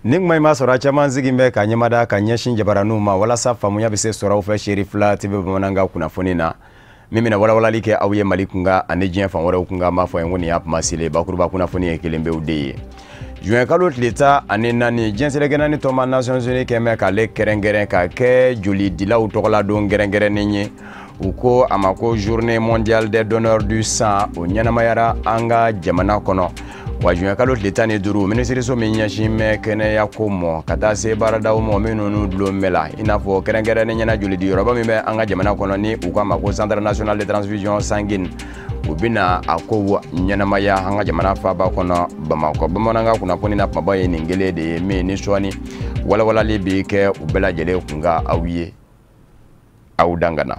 Ning mai masora chaman zigimbe ka nyamada ka nyeshin jabaranu ma wala safa munya bise sora ufa sherifla tibe bamananga kuna fonina mimi na wala like awye malikunga anejian fan wala kunga mafo ngoni yap masile bakuruba kuna foni ekelembe ude juin kalot leta anena ni jensele genani to man Nations Unies keme ka le kerengere ka ke joli dila utokola don gerengere nenye uko amako journée mondiale des donneurs du sang o nyanamayara anga jamana kono wajunya kalot leta ni duru ministre so menyashime kene yakomo kata se barada mo menunu dlomela inafo kerengere nenye na joli di roba mime anga jamana kono ni uko amako centre national de transfusion sanguine ubina akowo nyanamaya hanga jamana fa ba kono bamako bamonanga kuna poni na mabaye ningele de me ni swani wala libi ke ubela jele kunga awiye awdangana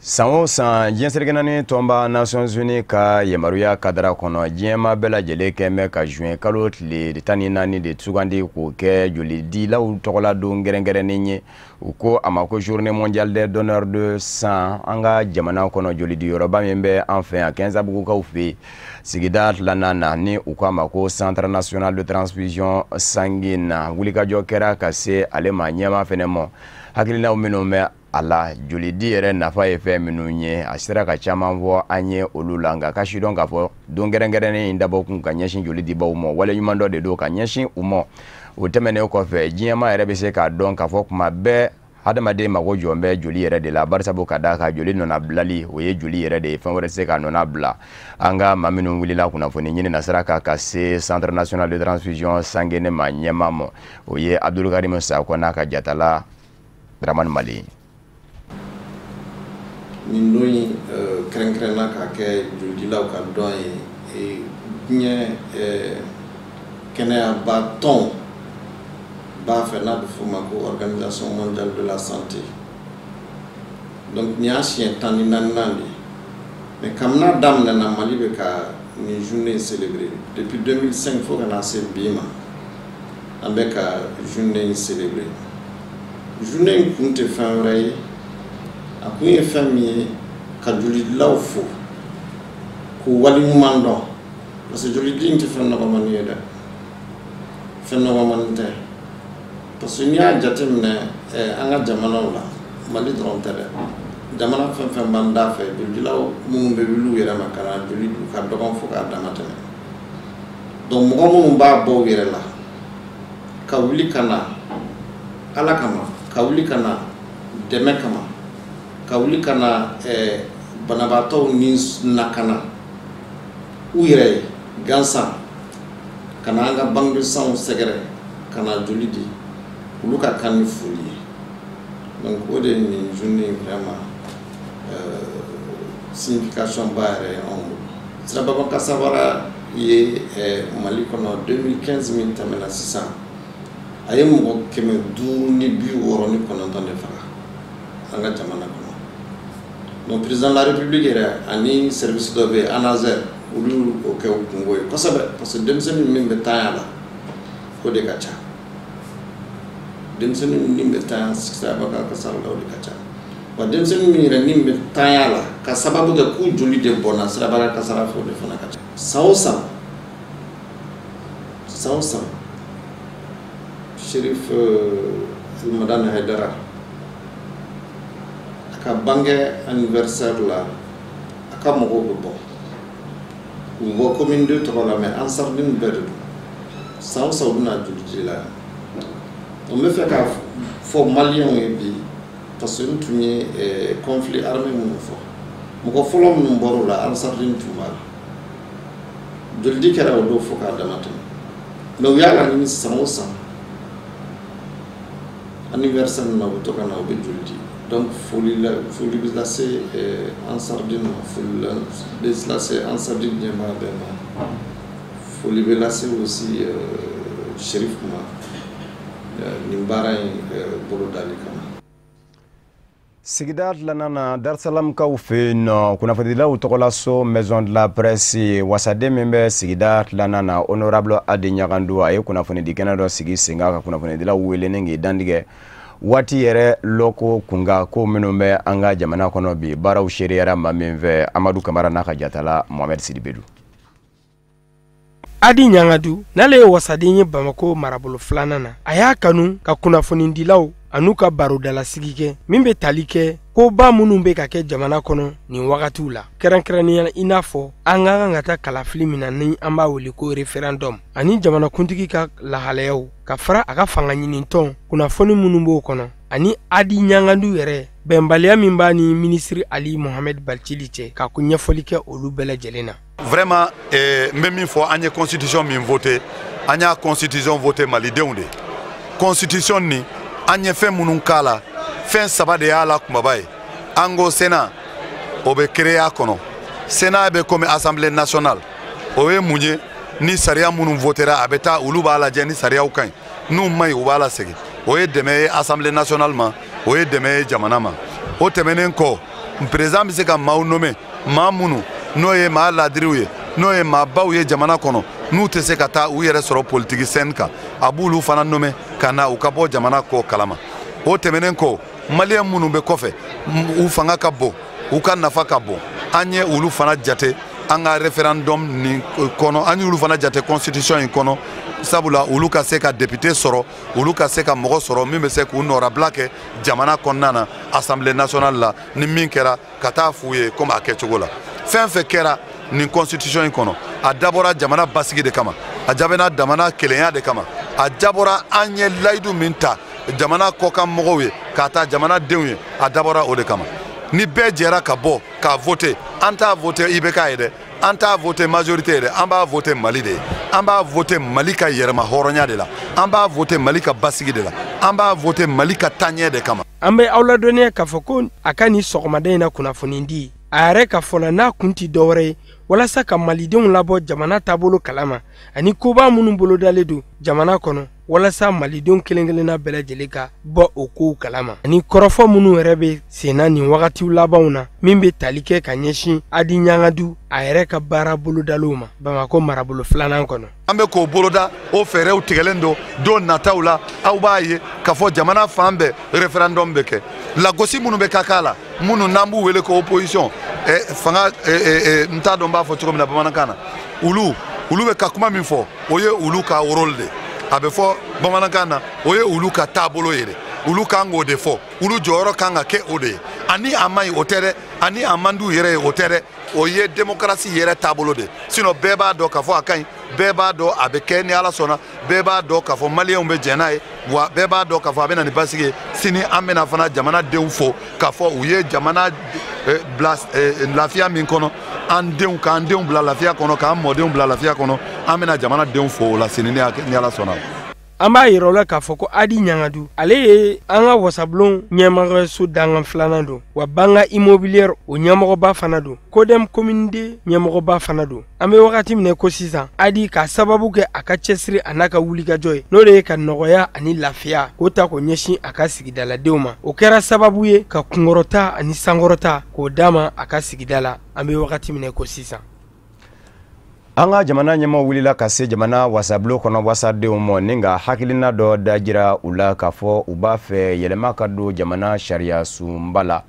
Sanwo san jensergenani tomba Nations Unies ka yemaruya kadara kono jema bela jele keme ka juin kalot le tani nani de tsugandi ko ke joli di la u tokola do ngerengere ninye uko amako journée mondiale des donneurs de sang anga jamana kono joli di yoruba membe enfin a 15 abugo ka ufi sigidat lanana ni uko amako centre national de transfusion sanguine wulika jokera kase alema nyama fenemo hakilina umino me ala joli di yere nafa efe minunye asira ka chaman vo anye olulanga kashi don gafo don gerengere ne indabo kun ka nyeshin joli di bawmo wala yumando de do ka nyeshin umo utemene ko fe jiama yere be se ka don kafo kuma be hadamade mago jombe joli yere de la barsa bo kada ka joli nona blali oye joli yere de fa wore se ka nona bla anga maminu wilila kuna foni nyine nasara ka se centre national de transfusion sanguine ma nyamamo oye Abdul Karim Sakona ka jatala Draman Mali Nindoi krenkrena ka ke julila ka don e nye kena baton ba fena bufuma ko organisation mondiale de la santé donc nya chien taninanandi mais kamna dam na Mali be ka ni journée célébrée depuis 2005 faut qu'on a ce bima avec journée célébrée journée kunte fanray akuye famille ka joli lawfo ko wali mando parce que joli dinte fenno ko man yeda fenno ko man te parce que nya jatemne anga jamana wala Mali dron tere jamana fen banda fe joli law mum be wilu yera makara joli ka dogon fo ka damatene donc mo mo ba bo yera la ka wuli kana ala kama ka wuli kana deme kama kawuli kana banabato ni nakana uyre gansa kana anga bangu sang segere kana julidi luka kan fuli donc ode ni journée vraiment signification bare on sababa kasabara ye Mali kono 2015 min tamela 600 ayemo keme du ni bi woro ni kono tonde fara anga jamana kono donc président de la République era ani service dobe anazer ulu o ke ngoy kosabe parce que demsen min be tayala ko de kacha demsen min be tayala siksa baka ka sala do de kacha wa demsen min ra min be tayala ka sababu de ku joli de bona sala bara ka sala fo de fona kacha sausa Chérif Madame Haidara ka bange anniversaire la aka mogo bo wo commune de Togola mais en sardine berde sans sauna julji la on me fait ka fo malien e bi parce que tunye conflit armé mo fo mo ko folom no boru la en sardine tuma juldi kera o do fo ka damata no yala ni sans anniversaire na to kana o be juldi donc faut lui laisser en sardine faut lui laisser en sardine bien faut lui laisser aussi Chérif Kuma nimbara borodali kama Sigidat lanana Dar es Salaam ka ufeno kuna fadila utokola so maison de la presse wasade membe Sigidat lanana honorable Adi Nyagandu aye kuna fone dikena do sigi singa kuna fone dila wele nenge dandige waati yɛrɛ loko kunga ko minnu bɛ an ka jamana kɔnɔ bi baaraw seriyara ma min fɛ Amadu Kamara n'a ka jatala Mohamed Sidibedu. Adi Nyangadu n'ale ye wasaden ye Bamako marabolo filanan na a y'a kanu ka kunnafonidilaw an'u ka barodalasigi kɛ min bɛ tali kɛ ko ba minnu bɛ ka kɛ jamana kɔnɔ nin wagatiw la kɛrɛnkɛrɛnnenya i n'a fɔ an ka kan ka taa kalafili min na ni an b'a wele ko référendum ani jamanakuntigi ka lahalayaw ka fara a ka fanga ɲinitɔn kunnafoni minnu b'o kɔnɔ ani Adi Nyangadu yɛrɛ bɛnbaliya min b'a ni ministre Ali Mohamed Balcili cɛ ka ko ɲɛfɔli kɛ olu bɛɛ lajɛlen na. Vraiment, même une fois, on a constitution min voté, on a constitution voté malidenw de. Constitution ni, on a fait munun kala, fin saba de ala kumabaye. Ango Sénat, obe créé kono. Sénat be comme Assemblée nationale. Obe mounye ni saria munun votera abeta uluba ala jeni saria ukain. Nou mai ubala segi. Oye deme Assemblée nationale ma, oye deme jamana ma. O temenen ko, président bi se ka maw nommé, ma munu. No ye ma ladiriw ye no ye ma baw ye jamana kono n'u tɛ se ka taa u yɛrɛ sɔrɔ politique scène kan a b'olu fana nome ka na u ka bɔ jamana ko kalama o tɛmɛnen kɔ maliyɛn minnu bɛ kɔfɛ u fanga ka bon u ka nafa ka bon an ye olu fana jate an ka référendum nin kɔnɔ an y'olu fana jate constitution in kɔnɔ sabula olu ka se ka député sɔrɔ olu ka se ka mɔgɔ sɔrɔ min bɛ se k'u nɔrabila kɛ jamana kɔnɔna na Assemblée nationale la ni min kɛra ka taa f'u ye comme a kɛcogo la. Fɛn fɛn kɛra nin constitution in kɔnɔ a dabɔra jamana basigi de kama a jabɛna jamana kelenya de kama a jabɔra an ye layidu min ta jamana kɔkan mɔgɔw ye k'a ta jamana denw ye a dabɔra o de kama ni bɛɛ jɛra ka bɔ k'a voter an t'a voter IBK ye dɛ an t'a voter majorité ye dɛ an b'a voter Mali de ye an b'a voter Mali ka yɛrɛma hɔrɔnya de la an b'a voter Mali ka basigi de la an b'a voter Mali ka taaɲɛ de kama. An bɛ aw ladɔnniya k'a fɔ ko a ka nin sɔgɔmada in na kunnafoni di a yɛrɛ ka fɔ la n'a kun ti dɔwɛrɛ ye walasa ka malidenw labɔ jamana taabolo kalama ani koba minnu bolodalen don jamana kɔnɔ walasa malidenw kelen-kelenna bɛɛ lajɛlen ka bɔ o kow kalama ani kɔrɔfɔ minnu yɛrɛ bɛ senna nin wagatiw labanw na min bɛ tali kɛ ka ɲɛsin Adi Nyangadu a yɛrɛ ka baara bolodaliw ma Bamako marabolo filanan kɔnɔ. An bɛ k'o boloda o fɛɛrɛw tigɛlen don don nataw la aw b'a ye k'a fɔ jamana fan bɛɛ référendum bɛ kɛ lagosi minnu bɛ ka k'a la minnu n'an b'u wele ko opposition fanga n t'a dɔn n b'a fɔ cogo min na bamanankan na olu bɛ ka kuma min fɔ o ye olu ka rôle de a bɛ fɔ bamanankan na o ye olu ka taabolo ye dɛ olu kan k'o de fɔ olu jɔyɔrɔ kan ka kɛ o de ye ani a man ɲi o tɛ dɛ ani a man d'u yɛrɛ ye o tɛ dɛ o ye démocratie yɛrɛ taabolo de sinon bɛɛ b'a dɔn k'a fɔ a ka ɲi bɛɛ b'a dɔn a bɛ kɛ ni Ala sɔnna bɛɛ b'a dɔn k'a fɔ maliyɛnw bɛ jɛn n'a ye wa bɛɛ b'a dɔn k'a fɔ a bɛ na ni basigi ye sini an bɛna fana jamanadenw fo k'a fɔ u ye jamana bila lafiya min kɔnɔ an denw k'an denw bila lafiya kɔnɔ k'an mɔdenw bila lafiya kɔnɔ an bɛna jamanadenw fo o la sini ni Ala sɔnna. An b'a yira o la k'a fɔ ko Adi Nyangadu ale ye an ka wasablon ɲɛmɔgɔso dangan filanan don wa Banga Immobilière o ɲɛmɔgɔba fana don Kodem commune de ɲɛmɔgɔba fana don an bɛ wagati min ko sisan Adi ka sababu kɛ a ka cɛsiri a n'a ka wulikajɔ ye n'o de ye ka nɔgɔya ani lafiya k'o ta k'o ɲɛsin a ka sigidaladenw ma o kɛra sababu ye ka kunkɔrɔta ani sankɔrɔta k'o d'a ma a ka sigida la an bɛ wagati min ko sisan. An ka jamana ɲɛmɔgɔ wulila ka se jamana wasabilo kɔnɔ wasadenw ma ni ka hakilina dɔ dajira u la k'a fɔ u b'a fɛ yɛlɛma ka don jamana sariya sunba la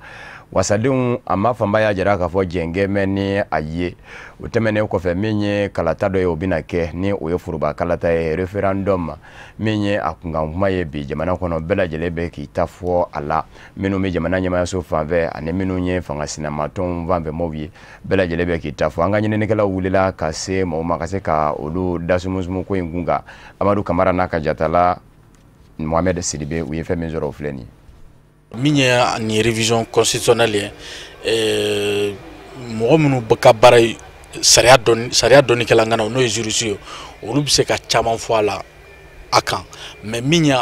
wasadenw a ma fanba y'a jira k'a fɔ jɛngɛmɛ ni a ye o tɛmɛnen kɔfɛ min ye kalata dɔ ye o bɛna kɛ ni o ye foroba kalata ye référendum min ye a kunkan kuma ye bi jamana kɔnɔ bɛɛ lajɛlen bɛ k'i ta fɔ a la minnu bɛ jamana ɲɛmaayaso fanfɛ ani minnu ye fangasinamatɔnw fanfɛ mɔgɔw ye bɛɛ lajɛlen bɛ k'i ta fɔ an ka ɲininikɛlaw wulila ka se mɔgɔw ma ka se ka olu dasumusumu ko in kun kan Amadu Kamara n'a ka jatala Mohamed Sidibe u ye fɛn min sɔrɔ o filɛ nin ye. Min ye nin révision constitutionnelle ye mɔgɔ minnu ka baara ye sariya dɔnnikɛla ŋana n'o ye juriste ye olu bɛ se ka caman fɔ a la a kan mais min ye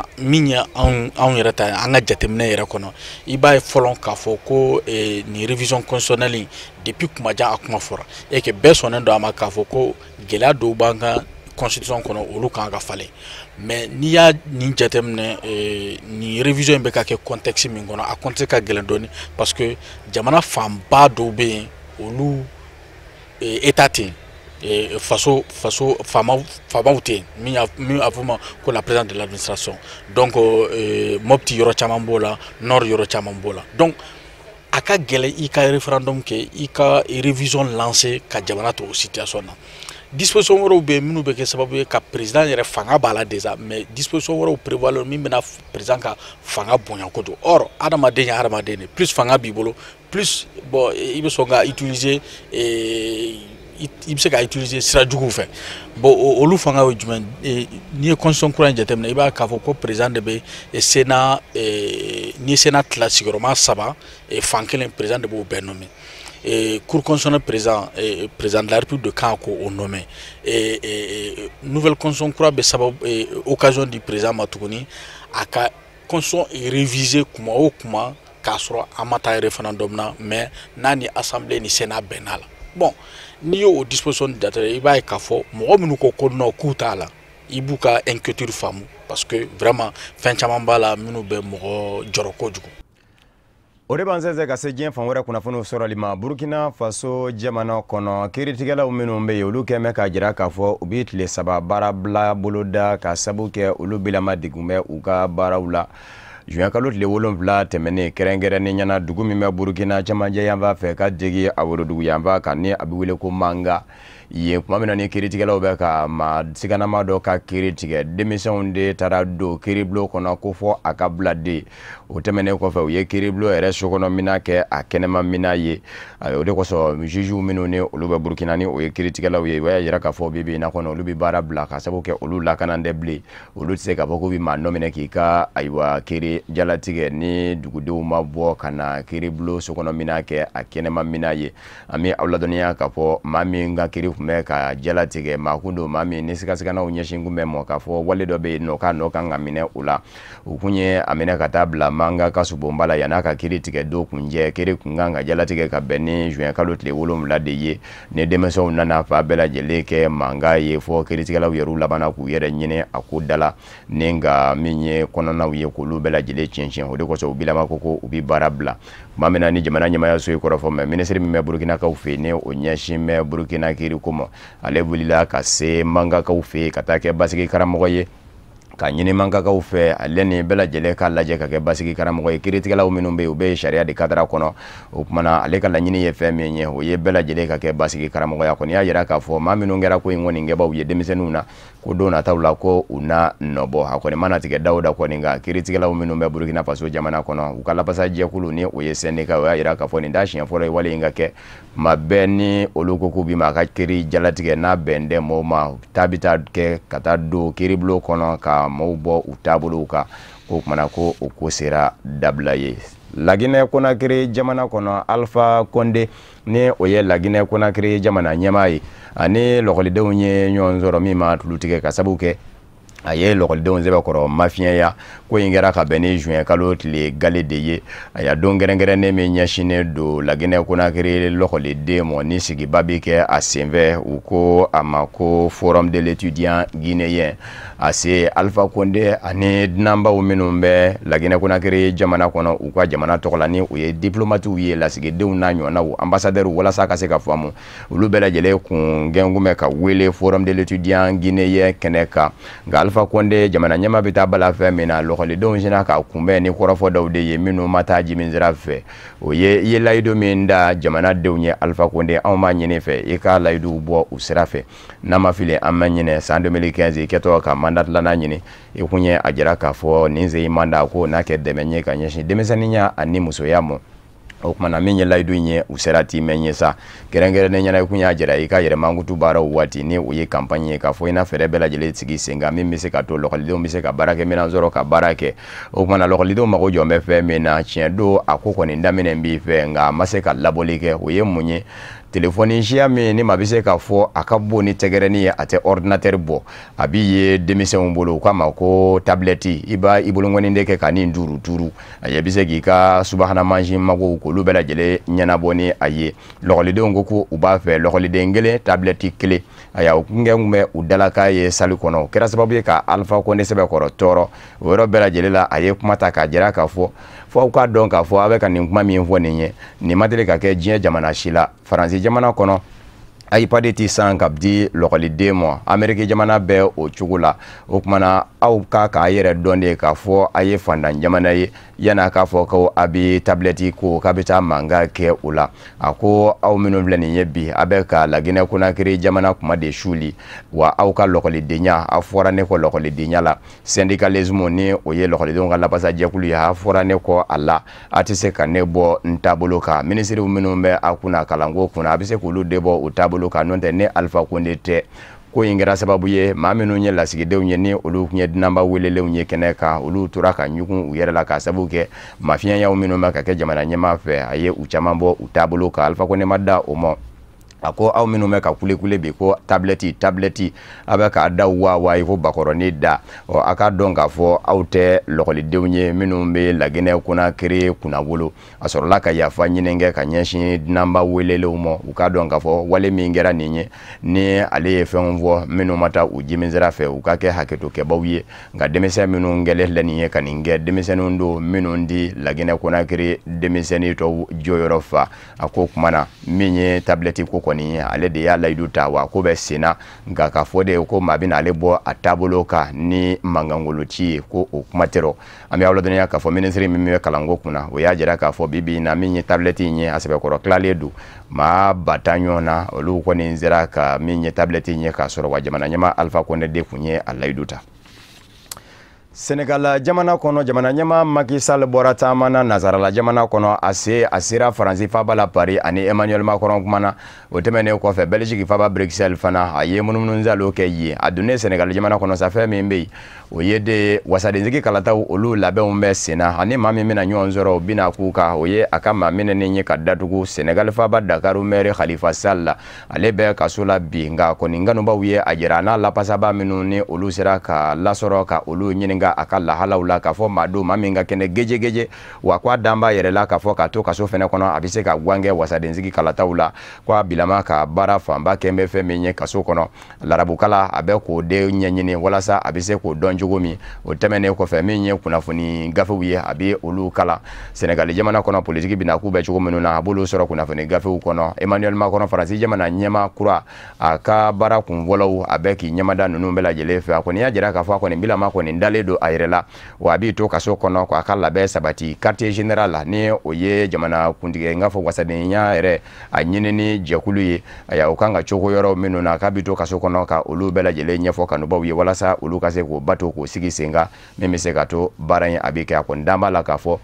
anw yɛrɛ ta an ka jateminɛ yɛrɛ kɔnɔ i b'a ye fɔlɔ k'a fɔ ko nin révision constitutionnelle depuis kumajan a kuma fɔra et que bɛɛ sɔnnen don a ma k'a fɔ ko gɛlɛya dɔw b'an ka constitution kɔnɔ olu kan ka falen mais n'i y'a nin jateminɛ nin révision in bɛ ka kɛ contexte min kɔnɔ a contexte ka gɛlɛn dɔɔni parce que jamana fanba dɔw bɛ yen olu état ten faso faamaw tɛ min a fɔ ma ko la présidence de l'administration donc Mopti yɔrɔ caman b'o la Nord yɔrɔ caman b'o la donc a ka gɛlɛn i ka référendum kɛ i ka révision lancer ka jamana to o situation na disposition wɛrɛw bɛ minnu bɛ kɛ sababu ye ka président yɛrɛ fanga b'a la déjà mais disposition wɛrɛw prévoir min bɛna président ka fanga bonya kojugu or adamaden ye adamaden de plus fanga b'i bolo plus bon i bɛ sɔn ka utiliser i bɛ se ka utiliser sira juguw fɛ bon olu fanga ye jumɛn n'i ye constitution kura in jateminɛ i b'a k'a fɔ ko président de bɛ Sénat n'i ye Sénat tila sigiyɔrɔma 3 fan kelen président de b'o bɛɛ nommer Cour constitutionnelle président de la République de kan k'o nommer nouvelle constitution kura bɛ sababu occasion du président ma tuguni a ka constitution réviser kuma o kuma k'a sɔrɔ a ma taa référendum na mais n'a ni assemblée ni Sénat bɛnna la bon n'i y'o disposition jate i b'a ye k'a fɔ mɔgɔ minnu ko non k'u t'a la i b'u ka inquiétude faamu parce que vraiment fɛn caman b'a la minnu bɛ mɔgɔ jɔrɔ kojugu. O de b'an sɛnsɛn ka se diɲɛ fan wɛrɛ kunnafoniw sɔrɔli ma Burkina Faso jamana kɔnɔ kiiritigɛlaw minnu bɛ yen olu kɛn bɛ k'a jira k'a fɔ u bɛ tile 3 baara bila boloda ka sabu kɛ olu bilama degun bɛ u ka baaraw la. Juin kalo tile 7 tɛmɛnen kɛrɛnkɛrɛnnen ɲɛna dugu min bɛ Burkina cɛmancɛ yanfan fɛ ka jigi a worodugu yanfan kan ni a bɛ wele ko Manga yen kuma min na ni kiiritigɛlaw bɛ ka siganama dɔ ka kiiri tigɛ denmisɛnw de taara don kiiribulon kɔnɔ ko fɔ a ka bila den o tɛmɛnen kɔfɛ u ye kiiribulon yɛrɛ sokɔnɔmina kɛ a kɛnɛmamina ye o de kosɔn juges minnu ni olu bɛ Burkina ni o ye kiiritigɛlaw ye o y'a jira k'a fɔ bibi in na kɔnɔ olu bɛ baara bila ka sabu kɛ olu lakanan tɛ bilen olu tɛ se k'a fɔ k'u bɛ maa nɔ minɛ k'i ka ayiwa kiiri jalatigɛ ni dugudenw ma bɔ ka na kiiribulon sokɔnɔmina kɛ a kɛnɛmamina ye an bɛ aw ladɔnniya k'a fɔ maa min ka kiiri kun bɛ ka jalatigɛ maa kun don maa min ni sigasiganaw ɲɛsin kun bɛ mɔ k'a fɔ wale dɔ bɛ yen nɔ k'a nɔ kan ka minɛ o la o kun ye a minɛ ka taa bila Manga ka subonba la yan'a ka kiiri tigɛ don kunjɛ kiiri kun kan ka jalatigɛ ka bɛn ni juin kalo tile 7 de ye ni denmisɛnw nana fa bɛɛ lajɛlen kɛ Manga ye fɔ kiiritigɛlaw yɛrɛ labanna k'u yɛrɛ ɲini a ko dala ni nka min ye kɔnɔnaw ye k'olu bɛɛ lajɛlen tiɲɛ o de kosɔn u bilama ko u bɛ baara bila tuma min na ni jamana ɲɛmaaya so ye kɔrɔfɔ mɛ minisiri min bɛ Burkinakaw fɛ yen ni o ɲɛsin bɛ Burkina kiiri ko ma ale wulila ka se Mangakaw fɛ yen ka taa kɛ basigi karamɔgɔ ye ka ɲini Mangakaw fɛ ale ni bɛɛ lajɛlen ka lajɛ ka kɛ basigi karamɔgɔ ye kiiritigɛlaw minnu bɛ yen u bɛ sariya de kadara kɔnɔ o kumana ale ka laɲini ye fɛn min ye o ye bɛɛ lajɛlen ka kɛ basigi karamɔgɔya kɔni y'a jira k'a fɔ maa minnu kɛra ko in kɔni kɛbaw ye denmisɛnninw na ko don nataw la ko u na nɔbɔ a kɔni mana tigɛ daw da kɔni nka kiiritigɛlaw minnu bɛ Burkina Faso jamana kɔnɔ u ka lafasa jɛkulu ni o ye syndicat o y'a jira k'a fɔ nin t'a siɲɛ fɔlɔ ye wale in ka kɛ ma bɛɛ ni olu ko k'u bi ma a ka kiiri jalatigɛ n'a bɛn tɛ mɔɔw ma taa bi taa kɛ ka taa don kiiribulon kɔnɔ ka mɔɔw bɔ u taabolow kan ko kumana ko o ko sera dabila ye. Laginɛ Konakiri jamana kɔnɔ Alpha Condé ni o ye Laginɛ Konakiri jamana ɲɛmaa ye ani lɔgɔlidenw ye ɲɔgɔn sɔrɔ min ma tulu tigɛ ka sabu kɛ a ye lɔgɔlidenw sɛbɛkɔrɔ mafiɲɛya ko in kɛra ka bɛn ni juin kalo tile gale de ye a y'a don kɛrɛnkɛrɛnnen min ɲɛsinnen don Laginɛ Konakiri lɔgɔliden mɔ ni sigiba bi kɛ a senfɛ u ko a ma ko forum de l'étudiant guinéen a se Alpha Condé ani dunanbaw minnu bɛ Laginɛ Konakiri jamana kɔnɔ u ka jamana tɔgɔ la ni o ye diplomatiw ye lasigidenw n'a ɲɔgɔnnaw ambassadɛriw walasa ka se ka faamu olu bɛɛ lajɛlen kun gɛn bɛ ka wele forum de l'étudiant guinéen kɛnɛ kan nka Alpha Condé jamana ɲɛma bɛ taa bala fɛn min na lɔgɔlidenw sina ka kunbɛn ni kɔrɔfɔ dɔw de ye minnu ma taa jimin sira fɛ o ye i ye layidu min da jamanadenw ye Alpha Condé anw b'a ɲini fɛ i ka layiduw bɔ u sira fɛ n'a ma fili an ma ɲinɛ san 2015 i kɛtɔ ka mandat filanan ɲini i kun ye a jira k'a fɔ nin se i mandat ko n'a kɛ dɛmɛ ye ka ɲɛsin denmisɛnninya ani musoya mɔ o kumana min ye layidu in ye u sera ti mɛn ye sa kɛrɛnkɛrɛnnen ɲɛna i kun y'a jira i ka yɛrɛmankutu baaraw waati ni o ye campagne ye k'a fɔ i n'a fɛɛrɛ bɛɛ lajɛlen sigi sen kan min bɛ se ka to lɔgɔlidenw bɛ se ka baarakɛminɛn sɔrɔ ka baara kɛ o kumana lɔgɔlidenw mago jɔ bɛ fɛn min na tiɲɛ don a ko kɔni daminɛ b'i fɛ nka a ma se ka labɔli kɛ o ye mun ye telefɔni siya min ni ma bɛ se ka fɔ a ka bon ni tɛgɛrɛni ye a tɛ ordinateur bɔ a b'i ye denmisɛnw bolo u k'a ma ko tablette i b'a i bolokɔni de kɛ ka nin turu a ye bɛ se k'i ka subahana mansin magow k'olu bɛɛ lajɛlen ɲɛnabɔ ni a ye lɔgɔlidenw ko ko u b'a fɛ lɔgɔliden kelen tablette kelen a y'a kun bɛ u dalakan ye salle kɔnɔ o kɛra sababu ye ka Alpha Condé sɛbɛkɔrɔ tɔɔrɔ o yɔrɔ bɛɛ lajɛlen la a ye kuma ta k'a jira k'a fɔ fo aw k'a dɔn k'a fɔ a bɛ ka nin kuma min fɔ nin ye nin ma deli ka kɛ diɲɛ jamana si la Faransi jamana kɔnɔ iPad ti san kabdi lɔkɔliden mɔ Ameriki jamana bɛɛ o cogo la o kumana aw k'a yɛrɛ dɔn de k'a fɔ a ye fandan jamana ye yana k'a fɔ ko a bɛ tablɛti ko k'a bɛ taa manga kɛ o la a ko aw minnu filɛ nin ye bi a bɛ ka Laginɛ Konakiri jamana kuma de suli wa aw ka lɔkɔlidenya a fɔra ne kɔ lɔkɔlidenya la syndicalisme ni o ye lɔkɔlidenw ka lapasajɛkulu ye a fɔra ne kɔ a la a tɛ se ka ne bɔ n taabolo kan minisiriw minnu bɛ a kunna kalanko kunna a bɛ se k'olu de bɔ o taabolo ka n'o tɛ ne Alpha Konde tɛ ko in kɛra sababu ye maa minnu ye lasigidenw ye ni olu tun ye dunanba welelenw ye kɛnɛ kan olu tora ka ɲugun u yɛrɛ la ka sababu kɛ mafiyayaw minnu bɛ ka kɛ jamana ɲɛmaa fɛ a ye u caman bɔ u taabolo kan Alpha Konde ma da o ma a ko aw minnu bɛ ka kule bi ko tablɛti a bɛ k'a da wa i ko bakɔrɔni da a ka dɔn k'a fɔ aw tɛ lɔkɔlidenw ye minnu bɛ Laginɛ Konakiri kunnabolo a sɔrɔla ka yafa ɲini kɛ ka ɲɛsin dunanba welelenw ma u ka dɔn k'a fɔ wale min kɛra nin ye ni ale ye fɛnw fɔ minnu ma taa u jimisira fɛ u ka kɛ hakɛtokɛbaw ye nka denmisɛn minnu kɛlen filɛ nin ye ka nin kɛ denmisɛnninw don minnu di Laginɛ Konakiri denmisɛnnin tɔw jɔyɔrɔ fa a ko kuma na min ye tablɛti ko kɔni ale de y'a layidu ta wa ko bɛ senna nka k'a fɔ de ko maa bɛna ale bɔ a taabolo kan ni mangangoloci ye ko o kuma tɛ an bɛ aw ladɔnniya k'a fɔ minisiri min bɛ kalanko kunna o y'a jira k'a fɔ bi in na min ye tablɛti in ye a sɛbɛkɔrɔ tilalen don maa ba tan ɲɔgɔn na olu kɔni sera ka min ye tablɛti in ye k'a sɔrɔ wa jamana ɲɛmaa Alpha Konde de kun ye a layidu ta. Senegal jamana kɔnɔ jamana ɲɛmaa Macky Sall bɔra taama na nazarala jamana kɔnɔ a sera Faransi faaba la Paris ani Emmanuel Macron kumana o tɛmɛnen kɔfɛ Belgique faaba Bruxelles fana a ye munumunu kɛ yen a donnen Senegal jamana kɔnɔ safɛ min bɛ yen o ye de wasadensigi kalataw olu labɛnw bɛ senna ani maa min bɛna ɲɔgɔn sɔrɔ o bɛna k'u kan o ye a ka maa minɛnen ye ka datugu Senegal faaba Dakaru maire Khalifa Sall la ale bɛ kaso la bi nka kɔni nganubaw ye a jira n'a lapasaba minnu ni olu sera ka lasɔrɔ ka olu ɲininka a ka lahalaw la k'a fɔ maa don maa min ka kɛnɛ gejegeje wa k'a dan b'a yɛrɛ la k'a fɔ ka to kaso fɛnɛ kɔnɔ a bɛ se ka gwangɛ wasadensigi kalataw la k'a bilama ka baara fanba kɛ bɛ fɛn min ye kaso kɔnɔ larabukala a bɛ k'o de ɲɛɲini walasa a bɛ se k'o dɔn cogo min o tɛmɛnen kɔfɛ min ye kunnafoni gafew ye a bɛ olu kala Senegal jamana kɔnɔ politiki bɛna k'u bɛ cogo minnu na a b'olu sɔrɔ kunnafoni gafew kɔnɔ Emmanuel Macron Faransi jamana ɲɛmaa kura a ka baara kunfɔlɔw a bɛ k'i ɲɛmada ninnu bɛɛ lajɛlen fɛ a kɔni y'a jira k'a fɔ a kɔni bilama kɔni dalen don a yɛrɛ la wa a b'i to kaso kɔnɔ k'a ka labɛn sabati quartier général la ni o ye jamana kuntigi n k'a fɔ wasadenya yɛrɛ a ɲinini jɛkulu ye o kan ka cogo yɔrɔ minnu na k'a b'i to kaso kɔnɔ ka olu bɛɛ lajɛlen ɲɛfɔ kanubaw ye walasa olu ka se k'o bato k'o sigi sen kan min bɛ se ka to baara in a bɛ kɛ a kɔni dan b'a la k'a fɔ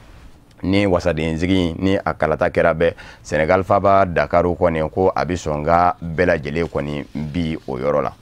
ni wasadensigi ni a kalata kɛra bɛɛ Senegal faaba Dakaru kɔni ko a bɛ sɔn ka bɛɛ lajɛlen kɔni bi o yɔrɔ la.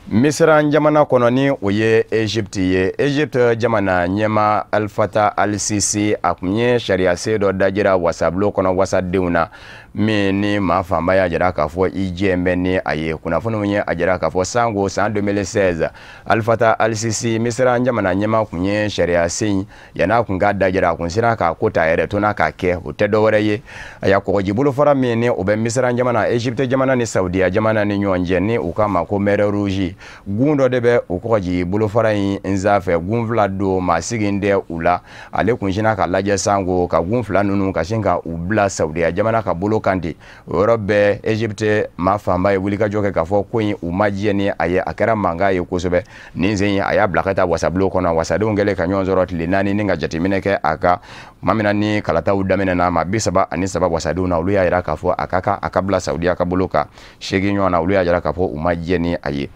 Misra jamana kɔnɔ ni o ye Egypte ye Egypte jamana ɲɛmaa Al Fatah Al Sisi a kun ye sariya sen dɔ dajira wasabulo kɔnɔ wasadenw na min ni maa fanba y'a jira k'a fɔ i jɛ bɛ ni a ye kunnafoniw ye a jira k'a fɔ sango san 2016 Al Fatah Al Sisi Misra jamana ɲɛmaa kun ye sariya sen yan'a kun ka dajira a kun sera k'a ko ta yɛrɛ to n'a k'a kɛ o tɛ dɔwɛrɛ ye a y'a kɔgɔji bolofara min ni o bɛ Misra jamana Egypte jamana ni Saudiya jamana ni ɲɔgɔn cɛ ni u k'a ma ko mer rouge gun dɔ de bɛ o kɔgɔji bolofara in nzafɛ gun fila don maa sigin tɛ u la ale kun sina ka lajɛ sango ka gun fila ninnu ka sin ka u bila Saudiya jamana ka bolo kan ten o yɔrɔ bɛɛ Egypte maa fanba ye wulikajɔ kɛ k'a fɔ ko in u ma jɛ ni a ye a kɛra mankan ye kosɛbɛ nin sen a y'a bila ka taa wasabulo kɔnɔ wasadenw kɛlen ka ɲɔgɔn sɔrɔ tile 4 ni ka jateminɛ kɛ a ka maa min na ni kalataw daminɛna maa 33 wasadenw na olu y'a jira k'a fɔ a ka kan a ka bila Saudiya ka bolo kan 8 ɲɔgɔn na olu y'a jira k'a fɔ u ma jɛ ni a ye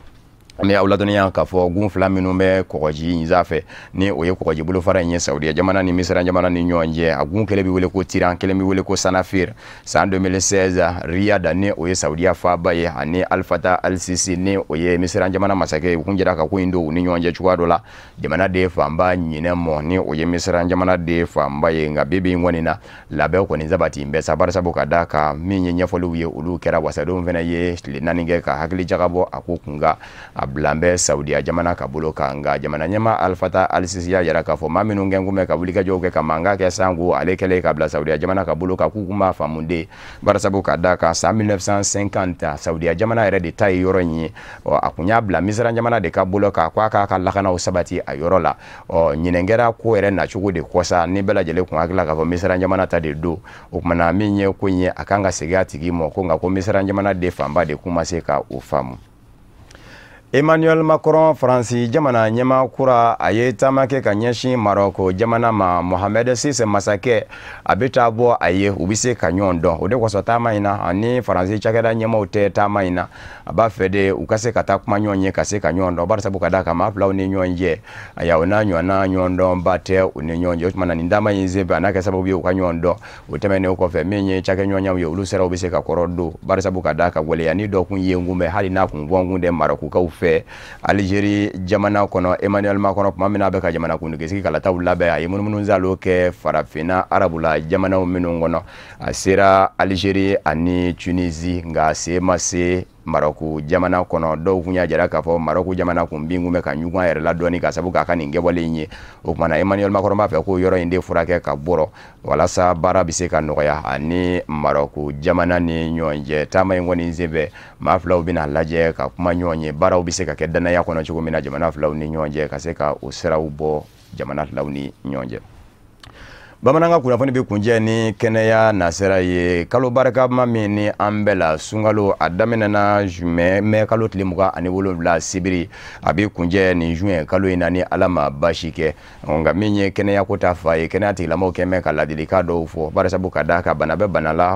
an bɛ aw ladɔnniya k'a fɔ gun fila minnu bɛ kɔgɔji in sanfɛ ni o ye kɔgɔji bolofara in ye Saudiya jamana ni Misra jamana ni ɲɔgɔn cɛ a gun kelen bɛ wele ko Tiran kelen bɛ wele ko Sanafir san 2016 Riyad ni o ye Saudiya faaba ye ani Al Fatah Al Sisi ni o ye Misra jamana masakɛ u kun jira ka ko in don u ni ɲɔgɔn cɛ cogoya dɔ la jamana de fanba ɲinɛ mɔ ni o ye Misra jamana de fanba ye nka bi in kɔni na labɛn kɔni sabati bɛɛ sa bari sabu ka da kan min ye ɲɛfɔliw ye olu kɛra wasadenw fana ye tile 4 kɛ ka hakili jagabɔ a ko kunka a bilanbɛ Saudiya jamana ka bolo kan nga jamana ɲɛma Alfata Al-Sisi y'a yira k'a fɔ maa minnu gɛnkunbɛ ka wulikajɔw kɛ ka mankan kɛ sango ale kɛlen ka bila Saudiya jamana ka bolo kan k'u kun b'a faamude barisabu ka da kan san 1950 Saudiya jamana yɛrɛ de ta ye yɔrɔ in ye a kun y'a bila Misira jamana de ka bolo kan k'a ka lakanaw sabati a yɔrɔ la ɲinɛn kɛra ko yɛrɛ nacogo de kɔsa ni bɛɛ lajɛlen kun hakili la k'a fɔ Misira jamana ta de don o kumana min ye ko in ye a kan ka segin a tigi ma ko nka ko Misira jamana de fanba de kuma se ka o faamu. Emmanuel Macron Faransi jamana ɲɛma kura a ye taama kɛ ka ɲɛsin Maroko jamana ma Mohamed VI masakɛ a bɛ taa bɔ a ye u bɛ se ka ɲɔgɔn dɔn o de kosɔn taama in na ani Faransi cakɛda ɲɛmaw tɛ taama in na a b'a fɛ de u ka se ka taa kuma ɲɔgɔn ye ka se ka ɲɔgɔn dɔn barisabu ka da kan maa filaw ni ɲɔgɔn cɛ a y'a o n'a ɲɔgɔnna ɲɔgɔn dɔn ba tɛ u ni ɲɔgɔn cɛ o tuma na nin taama in sen fɛ a n'a kɛ sababu ye u ka ɲɔgɔn dɔn o tɛmɛnen kɔfɛ min ye cakɛɲɔgɔnyaw ye olu sera u bɛ se ka kɔrɔ don barisabu ka da kan waleyani dɔ kun ye nkunbɛn hali n'a kun bɔ de Marokukaw fɛ Algérie jamana kɔnɔ Emmanuel Macron tuma min na a bɛ ka jamana kuntigisigi kalataw labɛn a ye munumunu zalo kɛ farafinna arabula jamanaw minnu kɔnɔ a sera Algérie ani Tunisie nka se ma se Maroko jamana kɔnɔ dɔw kun y'a jira k'a fɔ Maroko jamana kun bin kun bɛ ka ɲugun a yɛrɛ la dɔɔni ka sabu k'a ka nin kɛwale in ye o kumana Emmanuel Macron b'a fɛ ko yɔrɔ in de furakɛ ka bɔrɔ walasa baara bɛ se ka nɔgɔya ani Maroko jamana ni ɲɔgɔn cɛ taama in kɔni senfɛ maa filaw bɛna lajɛ ka kuma ɲɔgɔn ye baaraw bɛ se ka kɛ danaya kɔnɔ cogo min na jamana filaw ni ɲɔgɔn cɛ ka se ka o siraw bɔ jamana filaw ni ɲɔgɔn cɛ. Bamanankan kunnafoni bɛ kunjɛ ni kɛnɛya nasira ye kalo barikama min ni an bɛɛ la sunkalo a daminɛna juin kalo tile 27 sibiri a bɛ kunjɛ ni juin kalo in na ni Ala ma basi kɛ nka min ye kɛnɛya ko ta fa ye kɛnɛya tigilamɔgɔw kɛn bɛ ka ladilikan dɔw fɔ barisabu ka da ka bana bɛ bana la